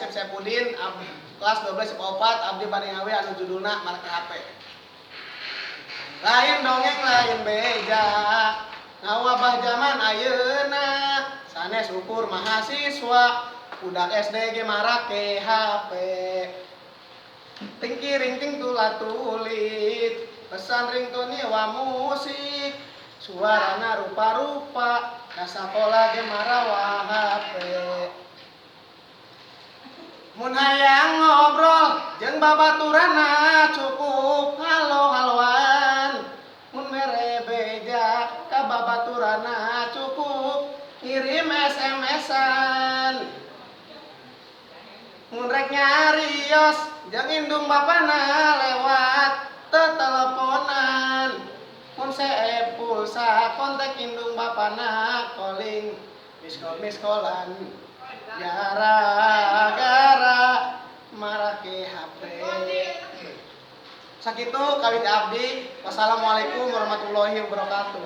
Asep Sepudin kelas 12 IPA 4 abdi bade ngawe anu judulna Marake HP. Lain dongeng lain beja ngawabah zaman ayeuna sanes ukur mahasiswa budak SD ge marake HP. Ting kiring ting tulat tulit pesan ringtone wa musik suarana rupa-rupa ka sakola ge marawa HP. Mun hayang ngobrol jeung babaturana cukup halo-haloan. Mun mere beja ka babaturana cukup kirim SMS-an. Mun rek nyarios jeung indung bapana lewat teteleponan. Mun see pulsa kontak indung bapana calling miskolan. Gara-gara marake HP. Sakitu kawit abdi. Wassalamualaikum warahmatullahi wabarakatuh.